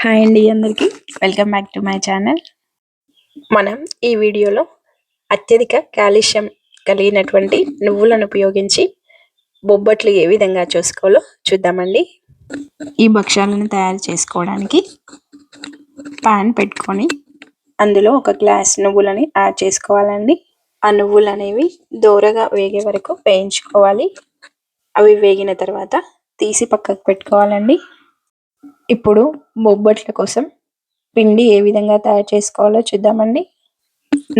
Hi అండి అందరికీ welcome back to my channel. మనం ఈ వీడియోలో అత్యధిక కాల్షియం కలిగినటువంటి నువ్వులను ఉపయోగించి బొబ్బట్లు ఏ విధంగా చేసుకోవాలో చూద్దామండి. ఈ భక్ష్యాలను తయారు చేసుకోవడానికి పాన్ పెట్టుకొని అందులో ఒక గ్లాస్ నువ్వులని యాడ్ చేసుకోవాలండి. ఆ నువ్వులు అనేవి దోరగా వేగే వరకు వేయించుకోవాలి. అవి వేగిన తర్వాత తీసి పక్కకు పెట్టుకోవాలండి. ఇప్పుడు బొబ్బట్ల కోసం పిండి ఏ విధంగా తయారు చేసుకోవాలో చూద్దామండి.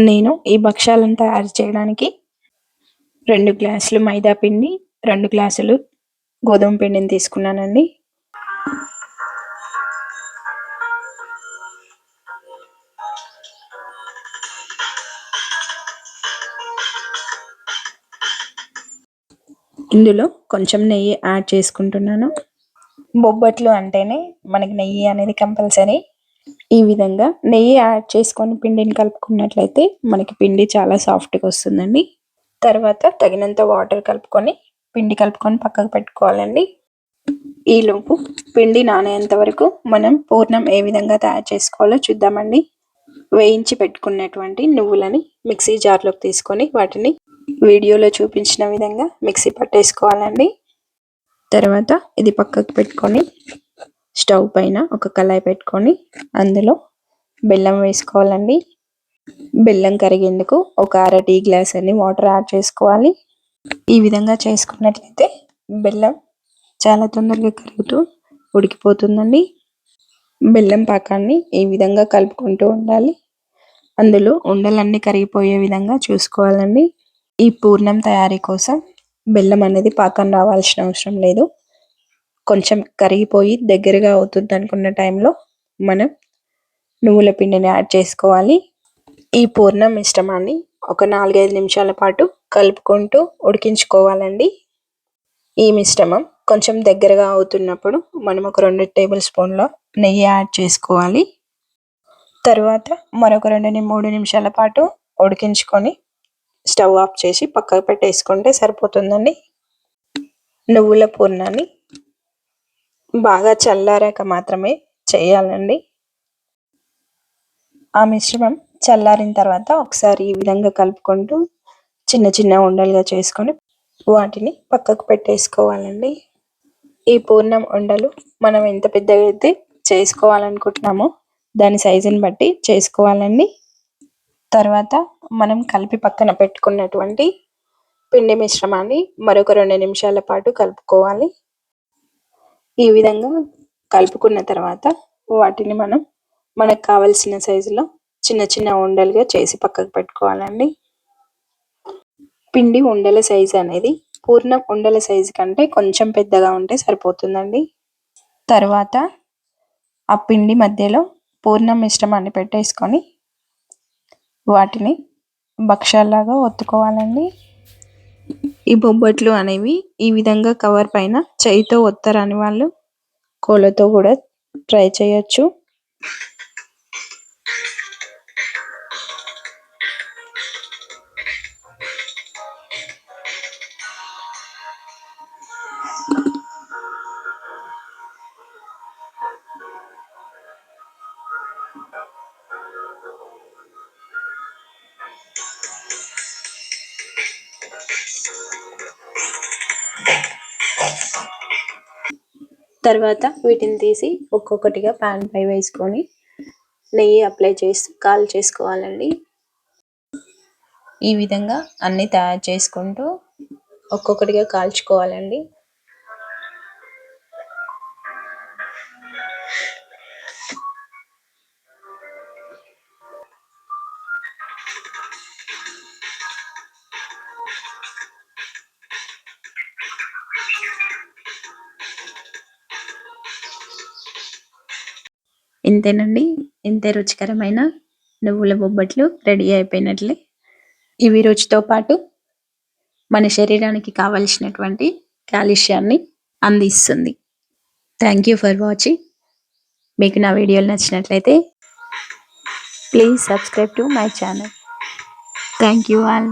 నేను ఈ భక్ష్యాలను తయారు చేయడానికి 2 గ్లాసులు మైదా పిండి, 2 గ్లాసులు గోధుమ పిండిని తీసుకున్నానండి. ఇందులో కొంచెం నెయ్యి యాడ్ చేసుకుంటున్నాను. బొబ్బట్లు అంటేనే మనకి నెయ్యి అనేది కంపల్సరీ. ఈ విధంగా నెయ్యి యాడ్ చేసుకొని పిండిని కలుపుకున్నట్లయితే మనకి పిండి చాలా సాఫ్ట్గా వస్తుందండి. తర్వాత తగినంత వాటర్ కలుపుకొని పిండి కలుపుకొని పక్కకు పెట్టుకోవాలండి. ఈలోపు పిండి నానేంత వరకు మనం పూర్ణం ఏ విధంగా తయారు చేసుకోవాలో చూద్దామండి. వేయించి పెట్టుకున్నటువంటి నువ్వులని మిక్సీ జార్లోకి తీసుకొని వాటిని వీడియోలో చూపించిన విధంగా మిక్సీ పట్టేసుకోవాలండి. తర్వాత ఇది పక్కకు పెట్టుకొని స్టవ్ పైన ఒక కళాయి పెట్టుకొని అందులో బెల్లం వేసుకోవాలండి. బెల్లం కరిగేందుకు ఒక అర టీ గ్లాస్ అని వాటర్ యాడ్ చేసుకోవాలి. ఈ విధంగా చేసుకున్నట్లయితే బెల్లం చాలా తొందరగా కరుగుతూ ఉడికిపోతుందండి. బెల్లం పాకాన్ని ఈ విధంగా కలుపుకుంటూ ఉండాలి. అందులో ఉండలన్నీ కరిగిపోయే విధంగా చూసుకోవాలండి. ఈ పూర్ణం తయారీ కోసం బెల్లం అనేది పాకం రావాల్సిన అవసరం లేదు. కొంచెం కరిగిపోయి దగ్గరగా అవుతుంది అనుకున్న టైంలో మనం నువ్వుల పిండిని యాడ్ చేసుకోవాలి. ఈ పూర్ణం మిశ్రమాన్ని ఒక 4-5 నిమిషాల పాటు కలుపుకుంటూ ఉడికించుకోవాలండి. ఈ మిశ్రమం కొంచెం దగ్గరగా అవుతున్నప్పుడు మనం ఒక 2 టేబుల్ స్పూన్ల నెయ్యి యాడ్ చేసుకోవాలి. తర్వాత మరొక 2-3 నిమిషాల పాటు ఉడికించుకొని స్టవ్ ఆఫ్ చేసి పక్కకు పెట్టేసుకుంటే సరిపోతుందండి. నువ్వుల పూర్ణాన్ని బాగా చల్లారాక మాత్రమే చేయాలండి. ఆ మిశ్రమం చల్లారిన తర్వాత ఒకసారి ఈ విధంగా కలుపుకుంటూ చిన్న చిన్న ఉండలుగా చేసుకొని వాటిని పక్కకు పెట్టేసుకోవాలండి. ఈ పూర్ణం ఉండలు మనం ఎంత పెద్దగా అయితే చేసుకోవాలనుకుంటున్నామో దాని సైజుని బట్టి చేసుకోవాలండి. తర్వాత మనం కలిపి పక్కన పెట్టుకున్నటువంటి పిండి మిశ్రమాన్ని మరొక 2 నిమిషాల పాటు కలుపుకోవాలి. ఈ విధంగా కలుపుకున్న తర్వాత వాటిని మనకు కావలసిన సైజులో చిన్న చిన్న ఉండలుగా చేసి పక్కకు పెట్టుకోవాలండి. పిండి ఉండల సైజు అనేది పూర్ణం ఉండల సైజు కంటే కొంచెం పెద్దగా ఉంటే సరిపోతుందండి. తర్వాత ఆ పిండి మధ్యలో పూర్ణం మిశ్రమాన్ని పెట్టేసుకొని వాటిని భక్ష్యాల్లాగా ఒత్తుకోవాలండి. ఈ బొబ్బట్లు అనేవి ఈ విధంగా కవర్ పైన చేయితో ఒత్తరాని వాళ్ళు కోలతో కూడా ట్రై చేయొచ్చు. తర్వాత వీటిని తీసి ఒక్కొక్కటిగా ప్యాన్ పై వేసుకొని నెయ్యి అప్లై చేసి చేసుకోవాలండి. ఈ విధంగా అన్ని తయారు చేసుకుంటూ ఒక్కొక్కటిగా కాల్చుకోవాలండి. ఇంతేనండి, ఇంతే రుచికరమైన నువ్వుల బొబ్బట్లు రెడీ అయిపోయినట్లే. ఇవి రుచితో పాటు మన శరీరానికి కావలసినటువంటి కాల్షియాన్ని అందిస్తుంది. Thank you for watching. మీకు నా వీడియోలు నచ్చినట్లయితే please subscribe to my channel. Thank you all.